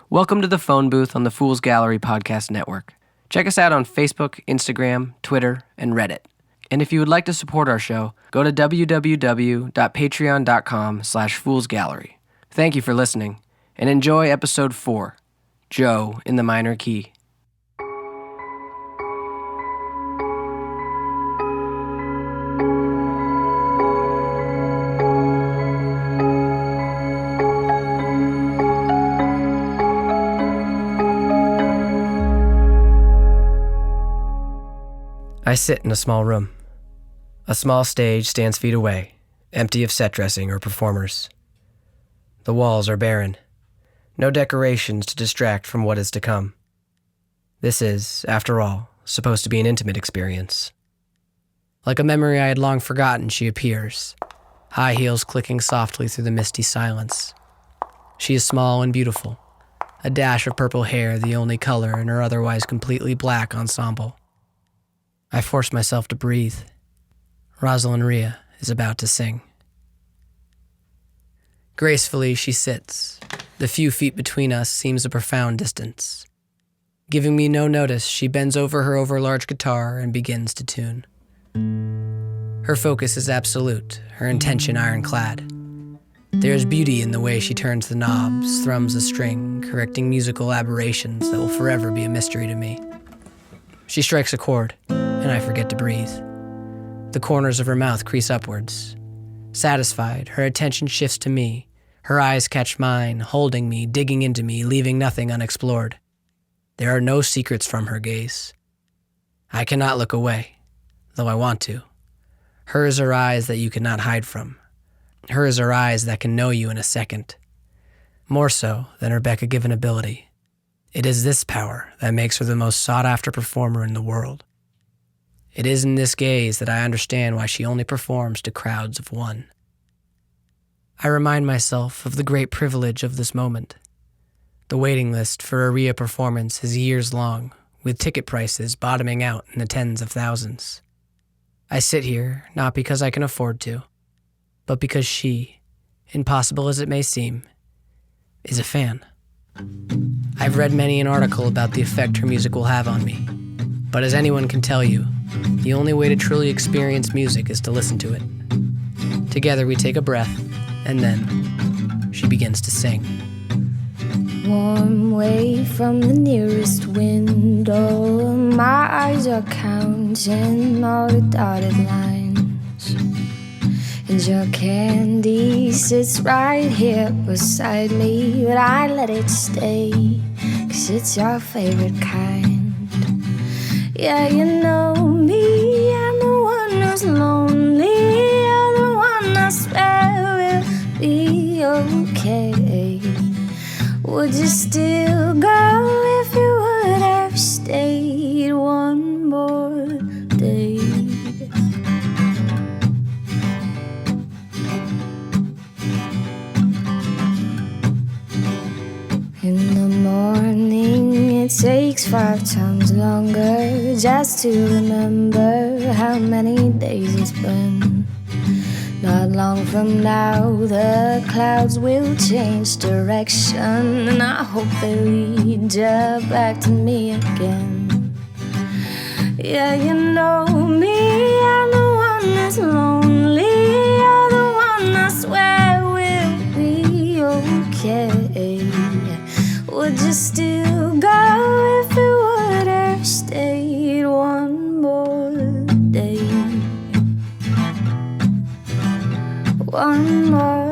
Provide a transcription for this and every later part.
Welcome to the phone booth on the Fool's Gallery Podcast Network. Check us out on Facebook, Instagram, Twitter, and Reddit. And if you would like to support our show, go to www.patreon.com/foolsgallery. Thank you for listening, and enjoy episode 4, Joe in the Minor Key. I sit in a small room. A small stage stands feet away, empty of set dressing or performers. The walls are barren. No decorations to distract from what is to come. This is, after all, supposed to be an intimate experience. Like a memory I had long forgotten, she appears, high heels clicking softly through the misty silence. She is small and beautiful, a dash of purple hair the only color in her otherwise completely black ensemble. I force myself to breathe. Rosalind Ria is about to sing. Gracefully she sits. The few feet between us seems a profound distance. Giving me no notice, she bends over her overlarge guitar and begins to tune. Her focus is absolute, her intention ironclad. There is beauty in the way she turns the knobs, thrums a string, correcting musical aberrations that will forever be a mystery to me. She strikes a chord, and I forget to breathe. The corners of her mouth crease upwards. Satisfied, her attention shifts to me. Her eyes catch mine, holding me, digging into me, leaving nothing unexplored. There are no secrets from her gaze. I cannot look away, though I want to. Hers are eyes that you cannot hide from. Hers are eyes that can know you in a second. More so than her Becca-given ability. It is this power that makes her the most sought-after performer in the world. It is in this gaze that I understand why she only performs to crowds of one. I remind myself of the great privilege of this moment. The waiting list for a Ria performance is years long, with ticket prices bottoming out in the tens of thousands. I sit here not because I can afford to, but because she, impossible as it may seem, is a fan. I've read many an article about the effect her music will have on me, but as anyone can tell you, the only way to truly experience music is to listen to it. Together we take a breath, and then she begins to sing. Warm way from the nearest window, my eyes are counting all the dotted lines. And your candy sits right here beside me, but I let it stay, 'cause it's your favorite kind. Yeah, you know me, I'm the one who's lonely, you're the one I swear will be okay. Would you still go if you would have stayed one more day? In the morning it takes 5 times longer just to remember how many days it's been. Not long from now the clouds will change direction, and I hope they lead you back to me again. Yeah, you know me, I'm the one that's lonely, you're the one I swear will be okay. Would you still go if you would have stayed one more day? One more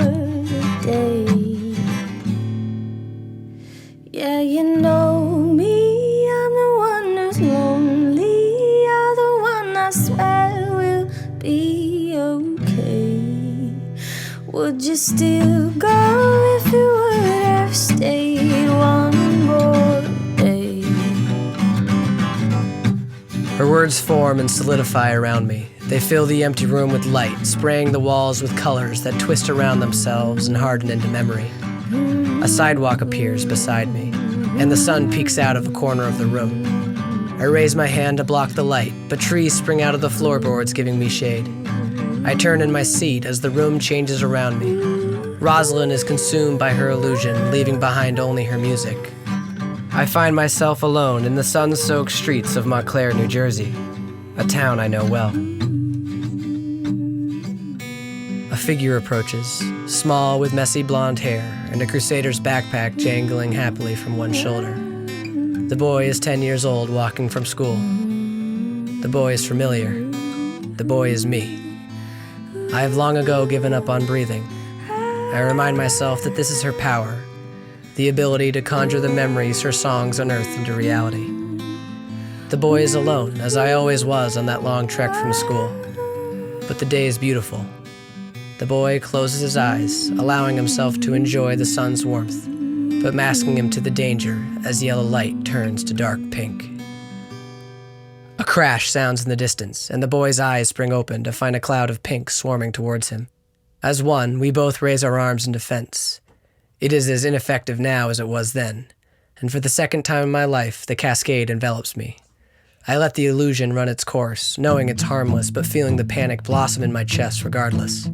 day. Yeah, you know me, I'm the one who's lonely, you're the one I swear will be okay. Would you still go if you would have stayed one more day? Her words form and solidify around me. They fill the empty room with light, spraying the walls with colors that twist around themselves and harden into memory. A sidewalk appears beside me, and the sun peeks out of a corner of the room. I raise my hand to block the light, but trees spring out of the floorboards, giving me shade. I turn in my seat as the room changes around me. Rosalind is consumed by her illusion, leaving behind only her music. I find myself alone in the sun-soaked streets of Montclair, New Jersey, a town I know well. A figure approaches, small with messy blonde hair and a crusader's backpack jangling happily from one shoulder. The boy is 10 years old, walking from school. The boy is familiar. The boy is me. I have long ago given up on breathing. I remind myself that this is her power, the ability to conjure the memories her songs unearth into reality. The boy is alone, as I always was on that long trek from school. But the day is beautiful. The boy closes his eyes, allowing himself to enjoy the sun's warmth, but masking him to the danger as yellow light turns to dark pink. A crash sounds in the distance, and the boy's eyes spring open to find a cloud of pink swarming towards him. As one, we both raise our arms in defense. It is as ineffective now as it was then, and for the second time in my life, the cascade envelops me. I let the illusion run its course, knowing it's harmless, but feeling the panic blossom in my chest regardless.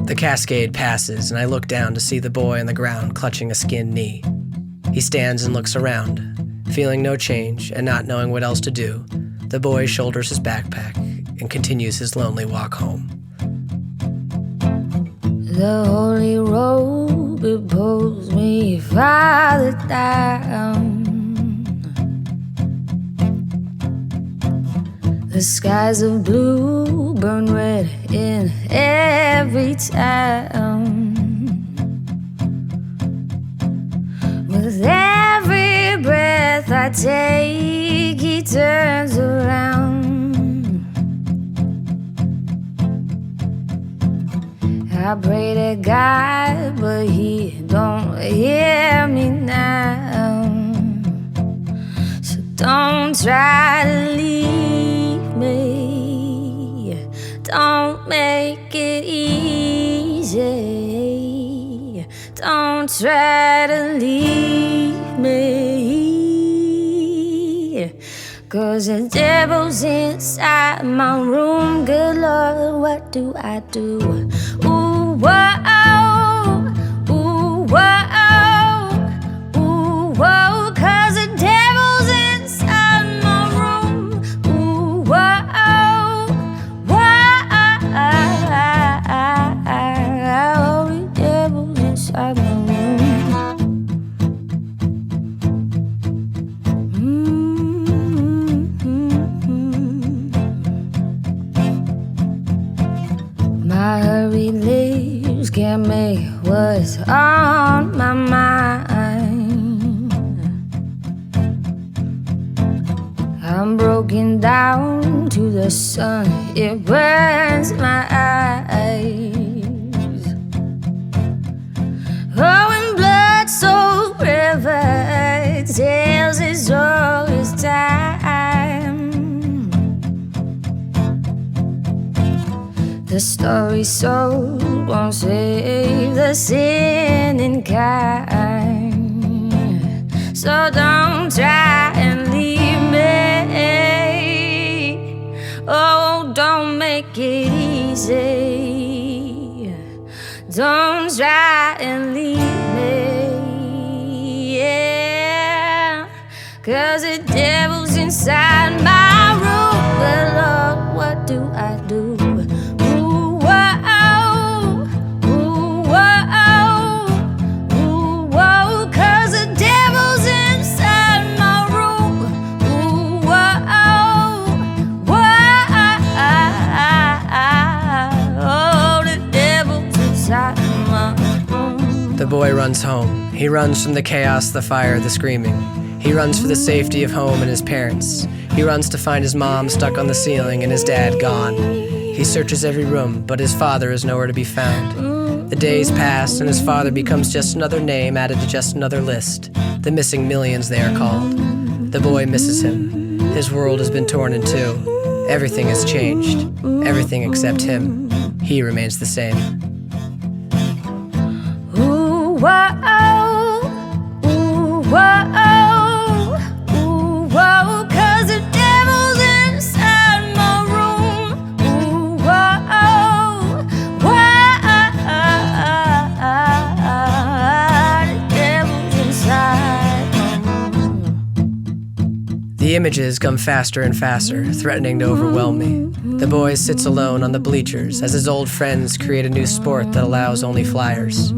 The cascade passes, and I look down to see the boy on the ground clutching a skinned knee. He stands and looks around. Feeling no change and not knowing what else to do, the boy shoulders his backpack and continues his lonely walk home. The holy robe it pulls me farther down. The skies of blue burn red in every town. With every breath I take, he turns around. I pray to God, but he don't hear me now. So don't try to leave me. Don't make it easy. Don't try to leave me. 'Cause the devil's inside my room. Good Lord, what do I do? Ooh, whoa, ooh, whoa, ooh, whoa. 'Cause the devil's inside my room. Ooh, whoa, whoa, the devil's inside my room. My hurried lips can't make what's on my mind. I'm broken down to the sun, it burns my eyes. Oh, and blood-soaked river tells it's all its time. The story sold won't save the sinning kind. So don't try and leave me. Oh, don't make it easy. Don't try and leave me. Yeah. 'Cause the devil's inside my room. But Lord, what do I do? The boy runs home. He runs from the chaos, the fire, the screaming. He runs for the safety of home and his parents. He runs to find his mom stuck on the ceiling and his dad gone. He searches every room, but his father is nowhere to be found. The days pass, and his father becomes just another name added to just another list. The missing millions, they are called. The boy misses him. His world has been torn in two. Everything has changed. Everything except him. He remains the same. Whoa, ooh, whoa, ooh, whoa. 'Cause the devil's inside my room. Ooh, whoa, whoa. The images come faster and faster, threatening to overwhelm me. The boy sits alone on the bleachers as his old friends create a new sport that allows only flyers.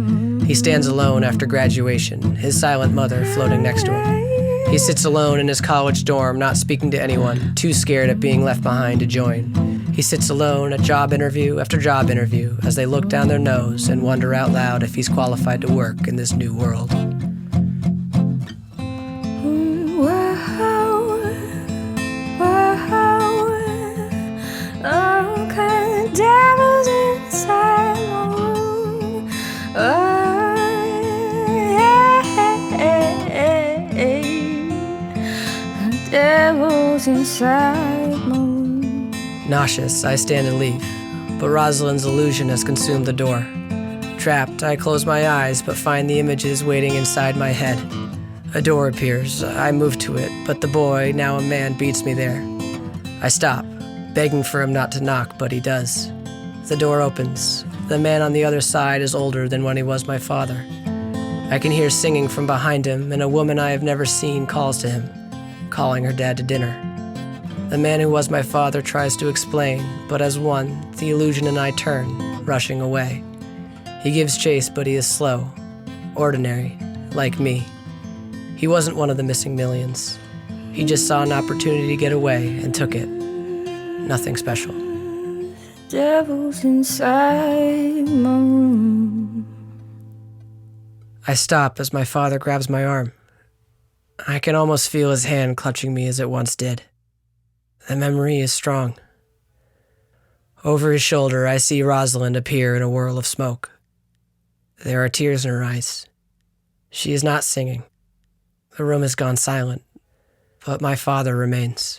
He stands alone after graduation, his silent mother floating next to him. He sits alone in his college dorm, not speaking to anyone, too scared of being left behind to join. He sits alone at job interview after job interview as they look down their nose and wonder out loud if he's qualified to work in this new world. Nauseous, I stand and leave, but Rosalind's illusion has consumed the door. Trapped, I close my eyes, but find the images waiting inside my head. A door appears, I move to it, but the boy, now a man, beats me there. I stop, begging for him not to knock, but he does. The door opens. The man on the other side is older than when he was my father. I can hear singing from behind him, and a woman I have never seen calls to him, calling her dad to dinner. The man who was my father tries to explain, but as one, the illusion and I turn, rushing away. He gives chase, but he is slow, ordinary, like me. He wasn't one of the missing millions. He just saw an opportunity to get away and took it. Nothing special. Devil's inside my room. I stop as my father grabs my arm. I can almost feel his hand clutching me as it once did. The memory is strong. Over his shoulder, I see Rosalind appear in a whirl of smoke. There are tears in her eyes. She is not singing. The room has gone silent, but my father remains.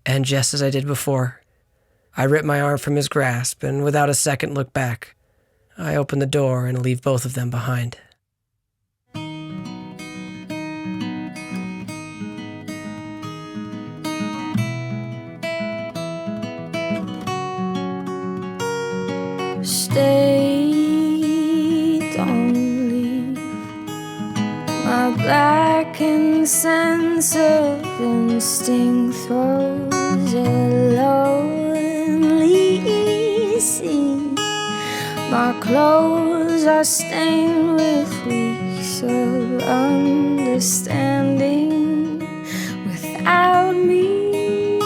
And just as I did before, I rip my arm from his grasp, and without a second look back, I open the door and leave both of them behind. Stay, don't leave. My blackened sense of instinct throws a lonely scene. My clothes are stained with weeks of understanding. Without me,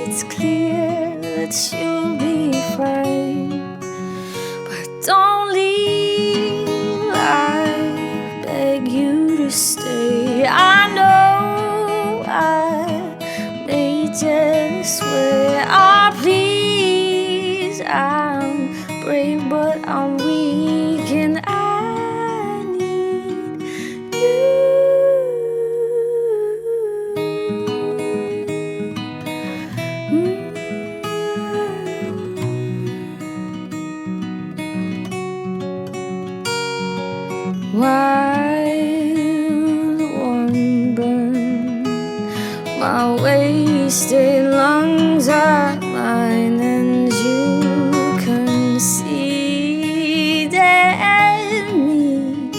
it's clear that you'll be fine. Don't leave, I beg you to stay. I know I may just swear. Oh, please, I'm brave, but I'm weak, and I need you. Wild one burn, my wasted lungs are mine, and you conceded me.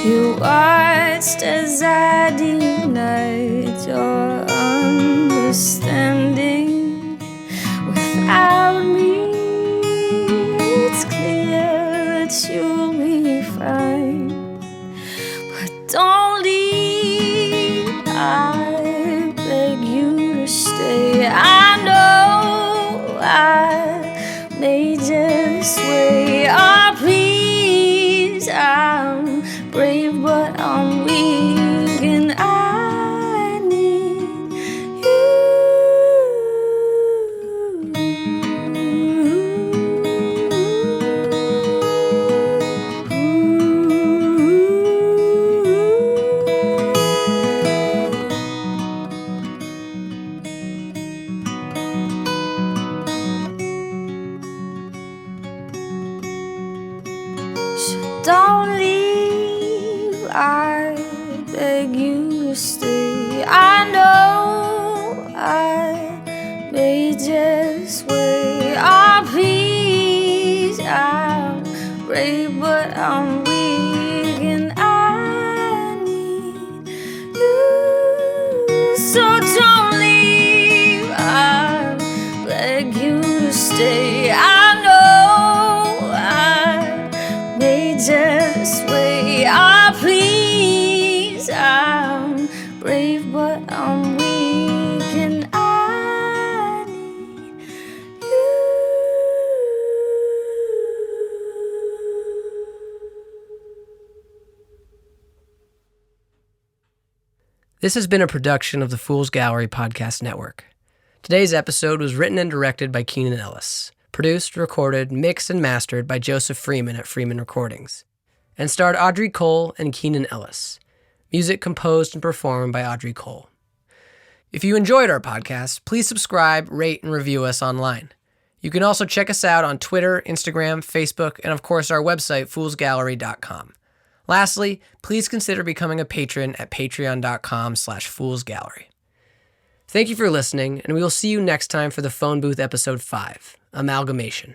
You watched as I denied your understanding. Without me, it's clear that you'll be fine. Don't leave, I beg you to stay. I know I may just sway. Oh, please, I'm brave, but I'm weak, and I need you. Don't leave, I beg you to stay. I know I may just wait. Oh, please, I'm brave, but I'm weak, and I need you. This has been a production of the Fool's Gallery Podcast Network. Today's episode was written and directed by Keenan Ellis, produced, recorded, mixed, and mastered by Joseph Freeman at Freeman Recordings, and starred Audri Cole and Keenan Ellis. Music composed and performed by Audri Cole. If you enjoyed our podcast, please subscribe, rate, and review us online. You can also check us out on Twitter, Instagram, Facebook, and of course our website, foolsgallery.com. Lastly, please consider becoming a patron at patreon.com/foolsgallery. Thank you for listening, and we will see you next time for the Phone Booth Episode 5, Amalgamation.